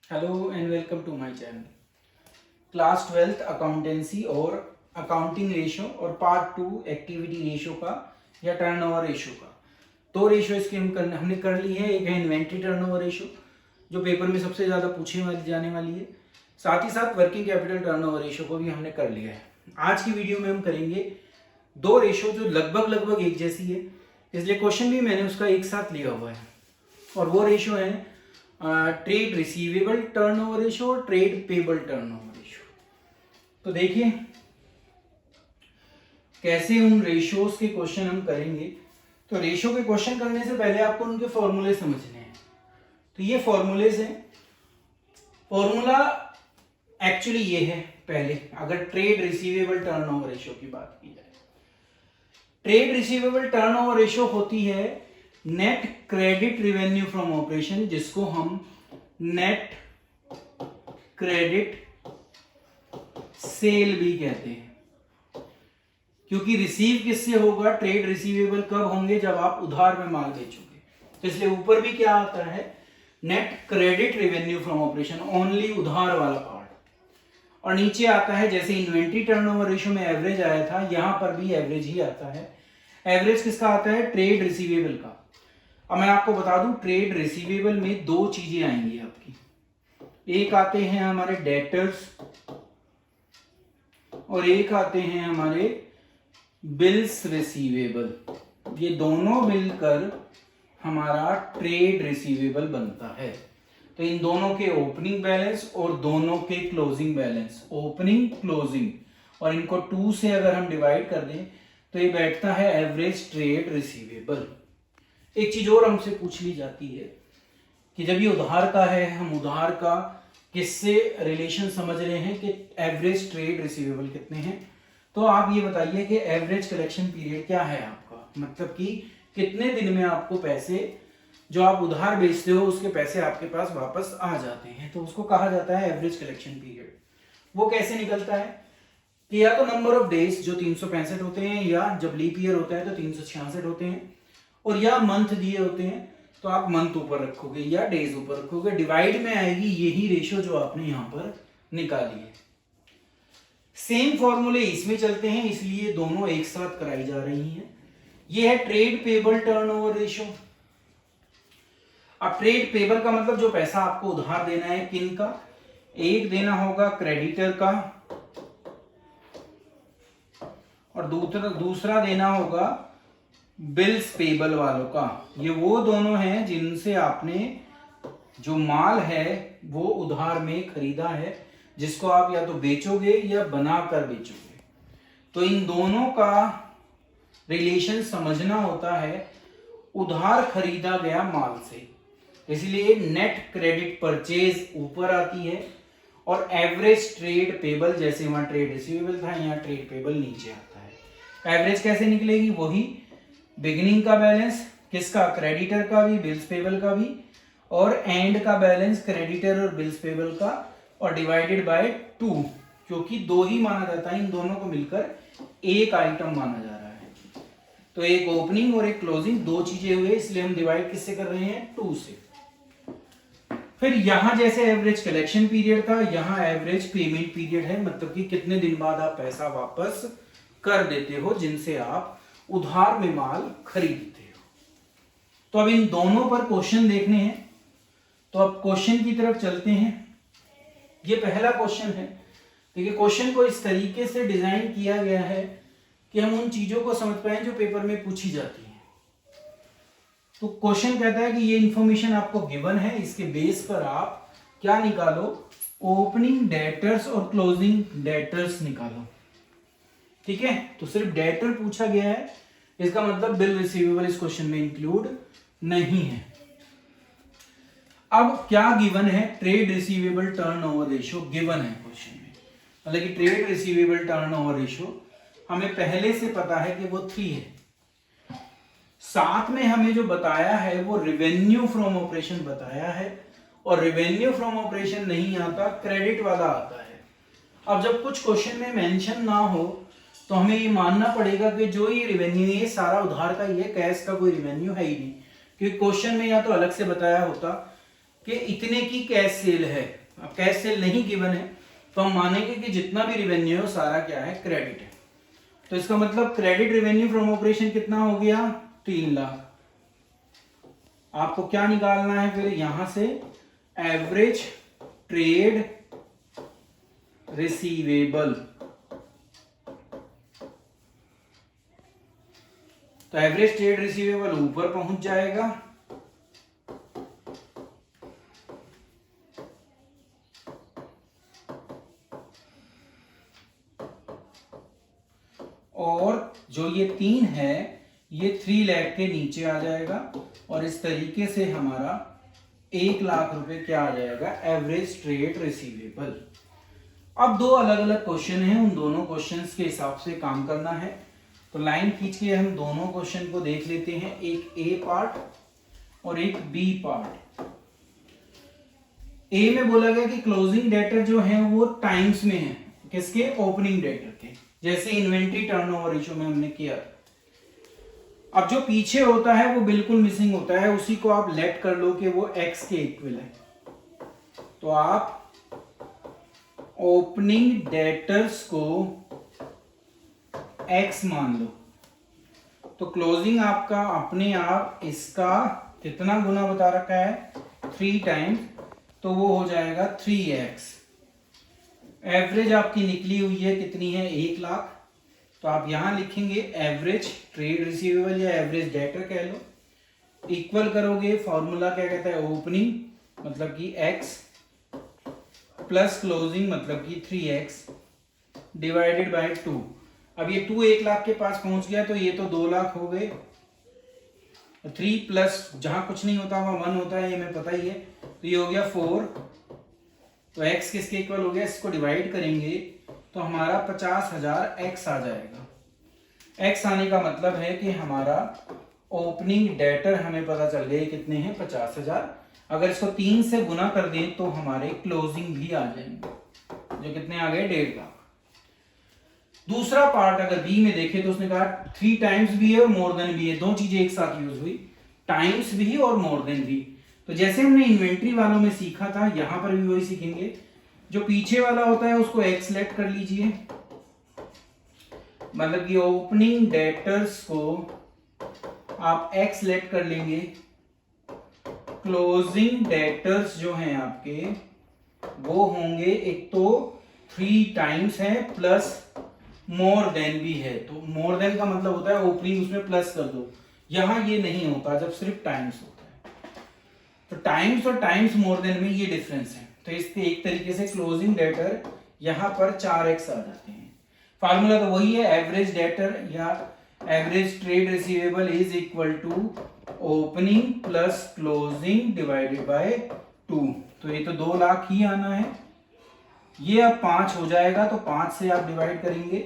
Hello and welcome to my channel. Class 12th accountancy और accounting ratio और part 2 activity ratio का या turnover ratio का दो रेशो इसके हमने कर ली है। एक है इन्वेंट्री टर्नओवर रेशो जो पेपर में सबसे ज़्यादा जाने वाली है। साथ ही साथ वर्किंग कैपिटल टर्नओवर रेशो को भी हमने कर लिया है। आज की वीडियो में हम करेंगे दो रेशो जो लगभग एक जैसी है, इसलिए क्वेश्चन भी मैंने उसका एक साथ लिया हुआ है। और वो रेशो है ट्रेड रिसीवेबल टर्नओवर रेशो और ट्रेड पेबल टर्नओवर रेशो। तो देखिए कैसे उन रेशियोज के क्वेश्चन हम करेंगे। तो रेशो के क्वेश्चन करने से पहले आपको उनके फॉर्मूले समझने हैं। तो ये फॉर्मूलेज हैं। फॉर्मूला एक्चुअली ये है। पहले अगर ट्रेड रिसीवेबल टर्नओवर रेशो की बात की जाए, ट्रेड रिसीवेबल टर्नओवर रेशो होती है net credit revenue from operation, जिसको हम नेट क्रेडिट सेल भी कहते हैं। क्योंकि रिसीव किससे होगा, ट्रेड रिसीवेबल कब होंगे, जब आप उधार में माल बेचोगे। तो इसलिए ऊपर भी क्या आता है, net credit revenue from operation, only उधार वाला पार्ट। और नीचे आता है जैसे इन्वेंट्री टर्नओवर रेशो में एवरेज आया था, यहां पर भी एवरेज ही आता है। एवरेज किसका आता है, ट्रेड रिसीवेबल का। अब मैं आपको बता दूं ट्रेड रिसीवेबल में दो चीजें आएंगी आपकी। एक आते हैं हमारे डेटर्स और एक आते हैं हमारे बिल्स रिसीवेबल। ये दोनों मिलकर हमारा ट्रेड रिसीवेबल बनता है। तो इन दोनों के ओपनिंग बैलेंस और दोनों के क्लोजिंग बैलेंस, ओपनिंग क्लोजिंग, और इनको 2 से अगर हम डिवाइड कर दें तो ये बैठता है एवरेज ट्रेड रिसीवेबल। एक चीज और हमसे पूछ ली जाती है कि जब ये उधार का है, हम उधार का किससे रिलेशन समझ रहे हैं कि एवरेज ट्रेड रिसीवेबल कितने हैं। तो आप ये बताइए कि एवरेज कलेक्शन पीरियड क्या है आपका, मतलब कि कितने दिन में आपको पैसे जो आप उधार बेचते हो उसके पैसे आपके पास वापस आ जाते हैं। तो उसको कहा जाता है एवरेज कलेक्शन पीरियड। वो कैसे निकलता है कि या तो नंबर ऑफ डेज जो 365 होते हैं, या जब लीप ईयर होता है तो 366 होते हैं, और या मंथ दिए होते हैं तो आप मंथ ऊपर रखोगे या डेज ऊपर रखोगे। डिवाइड में आएगी यही रेशो जो आपने यहां पर निकाली है। सेम फॉर्मूले इसमें चलते हैं, इसलिए दोनों एक साथ कराई जा रही हैं। ये है ट्रेड पेबल टर्नओवर रेशो। अब ट्रेड पेबल का मतलब जो पैसा आपको उधार देना है, किन का, एक देना होगा क्रेडिटर का और दूसरा देना होगा बिल्स पेबल वालों का। ये वो दोनों हैं जिनसे आपने जो माल है वो उधार में खरीदा है, जिसको आप या तो बेचोगे या बनाकर बेचोगे। तो इन दोनों का रिलेशन समझना होता है उधार खरीदा गया माल से। इसलिए नेट क्रेडिट परचेज ऊपर आती है और एवरेज ट्रेड पेबल, जैसे वहां ट्रेड रिसीवेबल था यहाँ ट्रेड पेबल नीचे आता है। एवरेज कैसे निकलेगी, वही बिगिनिंग का बैलेंस किसका, क्रेडिटर का भी बिल्स पेबल का भी, और एंड का बैलेंस क्रेडिटर और बिल्स पेबल का, और डिवाइडेड बाय 2, क्योंकि दो ही माना जाता है, इन दोनों को मिलकर एक आइटम माना जा रहा है। तो एक ओपनिंग और एक क्लोजिंग, दो चीजें हुए, इसलिए हम डिवाइड किससे कर रहे हैं, 2 से। फिर यहां जैसे एवरेज कलेक्शन पीरियड था, यहां एवरेज पेमेंट पीरियड है, मतलब कि कितने दिन बाद आप पैसा वापस कर देते हो जिनसे आप उधार में माल खरीदते हो। तो अब इन दोनों पर क्वेश्चन देखने हैं, तो अब क्वेश्चन की तरफ चलते हैं। ये पहला क्वेश्चन है। देखिए क्वेश्चन को इस तरीके से डिजाइन किया गया है कि हम उन चीजों को समझ पाए जो पेपर में पूछी जाती है। तो क्वेश्चन कहता है कि ये इंफॉर्मेशन आपको गिवन है, इसके बेस पर आप क्या निकालो, ओपनिंग डेटर्स और क्लोजिंग डेटर्स निकालो। ठीक है, तो सिर्फ डेटर पूछा गया है, इसका मतलब बिल रिसीवेबल इस क्वेश्चन में इंक्लूड नहीं है। अब क्या गिवन है, trade receivable turnover ratio given है क्वेश्चन में। मतलब कि ट्रेड रिसीवेबल टर्नओवर रेशो हमें पहले से पता है कि वो 3 है। साथ में हमें जो बताया है वो रेवेन्यू फ्रॉम ऑपरेशन बताया है, और रेवेन्यू फ्रॉम ऑपरेशन नहीं आता, क्रेडिट वाला आता है। अब जब कुछ क्वेश्चन में मेंशन ना हो तो हमें ये मानना पड़ेगा कि जो ये रेवेन्यू है सारा उधार का ही है, कैश का कोई रेवेन्यू है ही नहीं। क्योंकि क्वेश्चन में या तो अलग से बताया होता कि इतने की कैश सेल है। अब कैश सेल नहीं गिवन है तो हम मानेंगे कि जितना भी रेवेन्यू है वो सारा क्या है, क्रेडिट है। तो इसका मतलब क्रेडिट रेवेन्यू फ्रॉम ऑपरेशन कितना हो गया, 3 लाख। आपको क्या निकालना है फिर यहां से, एवरेज ट्रेड रिसीवेबल। तो एवरेज ट्रेड रिसीवेबल ऊपर पहुंच जाएगा, और जो ये 3 है ये 3 लाख के नीचे आ जाएगा, और इस तरीके से हमारा 1 लाख रुपए क्या आ जाएगा, एवरेज ट्रेड रिसीवेबल। अब दो अलग अलग क्वेश्चन हैं, उन दोनों क्वेश्चंस के हिसाब से काम करना है। तो लाइन खींच के हम दोनों क्वेश्चन को देख लेते हैं, एक ए पार्ट और एक बी पार्ट। ए में बोला गया कि क्लोजिंग डेटर जो है वो टाइम्स में है, किसके, ओपनिंग डेटर के, जैसे इन्वेंट्री टर्नओवर रेशियो में हमने किया। अब जो पीछे होता है वो बिल्कुल मिसिंग होता है, उसी को आप लेट कर लो कि वो एक्स के इक्वल है। तो आप ओपनिंग डेटर्स को एक्स मान लो, तो क्लोजिंग आपका अपने आप इसका कितना गुना बता रखा है, 3 टाइम्स, तो वो हो जाएगा 3x। एवरेज आपकी निकली हुई है कितनी है, 1 लाख। तो आप यहां लिखेंगे एवरेज ट्रेड रिसीवेबल या एवरेज डेटर कह लो, इक्वल करोगे, फॉर्मूला क्या कहता है, ओपनिंग मतलब कि x प्लस क्लोजिंग मतलब कि 3x डिवाइडेड बाय 2। अब ये 2 1 लाख के पास पहुंच गया तो ये तो 2 लाख हो गए। 3 प्लस जहां कुछ नहीं होता वहां 1 होता है, ये हमें पता ही है, तो ये हो गया 4। तो x किसके इक्वल हो गया, इसको डिवाइड करेंगे तो हमारा 50,000 x आ जाएगा। x आने का मतलब है कि हमारा ओपनिंग डेटर हमें पता चल गए कितने हैं, 50,000। अगर इसको 3 से गुना कर दें तो हमारे क्लोजिंग भी आ जाएंगे, जो कितने आ गए, 1.5 लाख। दूसरा पार्ट अगर बी में देखें तो उसने कहा 3 टाइम्स भी है और मोर देन भी है, दो चीजें एक साथ यूज हुई, टाइम्स भी और मोर देन भी। तो जैसे हमने इन्वेंट्री वालों में सीखा था, यहां पर भी वही सीखेंगे। जो पीछे वाला होता है उसको एक्स सेलेक्ट कर लीजिए, मतलब कि ओपनिंग डेटर्स को आप एक्स सेलेक्ट कर लेंगे, क्लोजिंग डेटर्स जो हैं आपके वो होंगे, एक तो 3 टाइम्स है प्लस मोर देन भी है। तो मोर देन का मतलब होता है ओपनिंग उसमें प्लस कर दो, यहां ये नहीं होता जब सिर्फ टाइम्स होता है। तो टाइम्स और टाइम्स मोर देन में ये डिफरेंस है। तो इसके एक तरीके से क्लोजिंग डेटर यहां पर 4x आ जाते हैं। फार्मूला तो वही है, एवरेज डेटर या average trade receivable is equal to opening plus closing divided by 2। तो ये तो 2 लाख ही आना है, ये अब 5 हो जाएगा, तो 5 से आप डिवाइड करेंगे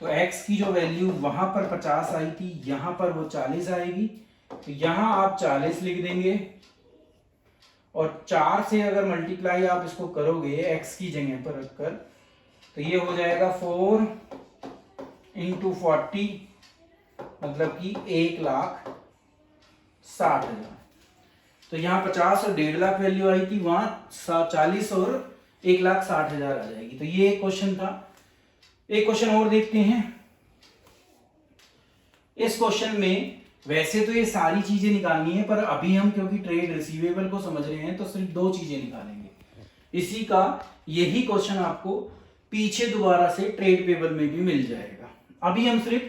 तो x की जो वैल्यू वहां पर 50 आई थी, यहां पर वो 40 आएगी। तो यहां आप 40 लिख देंगे, और 4 से अगर मल्टीप्लाई आप इसको करोगे x की जगह पर रखकर, तो ये हो जाएगा 4 इंटू 40, मतलब कि 1,60,000। तो यहाँ 50 और 1.5 लाख वैल्यू आई थी, वहां 40 और 1,60,000 आ जाएगी। तो ये एक क्वेश्चन था। एक क्वेश्चन और देखते हैं। इस क्वेश्चन में वैसे तो ये सारी चीजें निकालनी है, पर अभी हम क्योंकि ट्रेड रिसीवेबल को समझ रहे हैं तो सिर्फ 2 चीजें निकालेंगे। इसी का यही क्वेश्चन आपको पीछे दोबारा से ट्रेड पेबल में भी मिल जाएगा। अभी हम सिर्फ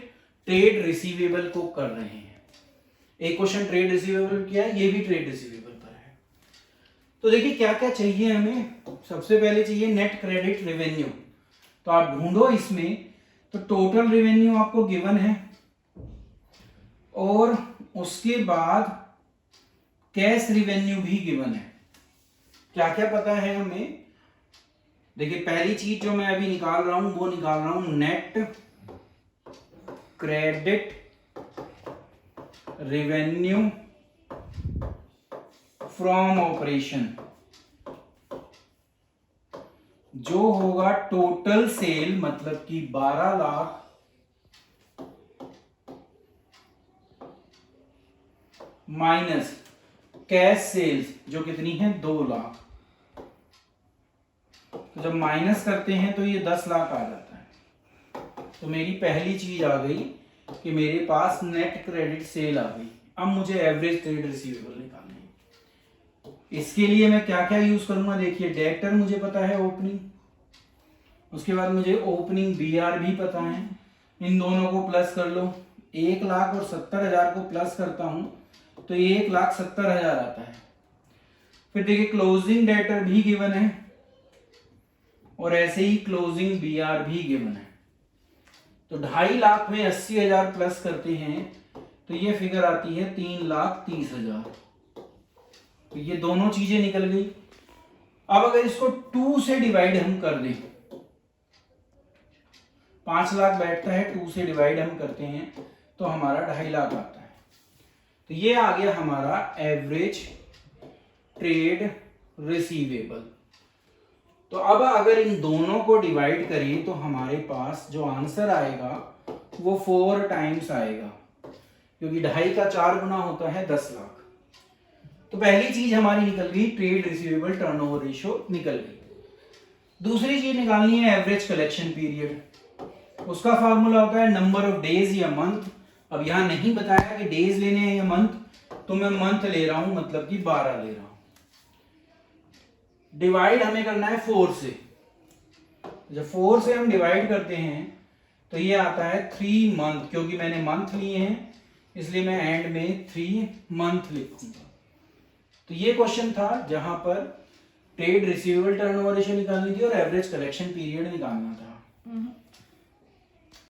ट्रेड रिसीवेबल को कर रहे हैं। एक क्वेश्चन ट्रेड रिसीवेबल किया है, ये भी ट्रेड रिसीवेबल पर है। तो देखिए क्या क्या चाहिए हमें। सबसे पहले चाहिए नेट क्रेडिट रेवेन्यू। तो आप ढूंढो इसमें, तो टोटल रेवेन्यू आपको गिवन है, और उसके बाद कैश रेवेन्यू भी गिवन है। क्या क्या पता है हमें, देखिए पहली चीज जो मैं अभी निकाल रहा हूं वो निकाल रहा हूं net credit revenue from operation, जो होगा टोटल सेल, मतलब कि 12 लाख माइनस कैश सेल्स जो कितनी है 2 लाख, तो जब माइनस करते हैं तो ये 10 लाख आ जाता है। तो मेरी पहली चीज आ गई कि मेरे पास नेट क्रेडिट सेल आ गई। अब मुझे एवरेज ट्रेड रिसीवेबल निकालनी है। इसके लिए मैं क्या क्या यूज करूंगा, देखिए डेटर मुझे पता है ओपनिंग, उसके बाद मुझे ओपनिंग BR भी पता है, इन दोनों को प्लस कर लो। 1,70,000 और 70,000 को प्लस करता हूं तो 1,70,000 आता है। फिर देखिए क्लोजिंग डेटर भी गिवन है और ऐसे ही क्लोजिंग BR भी गिवन है। तो 2.5 लाख में 80,000 प्लस करते हैं तो ये फिगर आती है 3,30,000। तो ये दोनों चीजें निकल गई। अब अगर इसको 2 से डिवाइड हम कर दें, 5 लाख बैठता है, 2 से डिवाइड हम करते हैं तो हमारा 2.5 लाख आता है। तो ये आ गया हमारा एवरेज ट्रेड रिसीवेबल। तो अब अगर इन दोनों को डिवाइड करें तो हमारे पास जो आंसर आएगा वो 4 टाइम्स आएगा, क्योंकि 2.5 का 4 गुना होता है 10 लाख। तो पहली चीज हमारी निकल गई, ट्रेड रिसीवेबल टर्नओवर रेशियो निकल गई। दूसरी चीज निकालनी है एवरेज कलेक्शन पीरियड। उसका फॉर्मूला होता है नंबर ऑफ डेज या मंथ। अब यहां नहीं बताया कि डेज लेने हैं या मंथ, तो मैं मंथ ले रहा हूं, मतलब कि 12 ले रहा हूं। डिवाइड हमें करना है 4 से। जब 4 से हम डिवाइड करते हैं तो ये आता है 3 मंथ, क्योंकि मैंने मंथ लिए हैं इसलिए मैं एंड में 3 मंथ लिखूंगा। तो ये क्वेश्चन था जहां पर ट्रेड रिसीवेबल टर्नओवर रेशियो निकालनी थी और एवरेज कलेक्शन पीरियड निकालना था।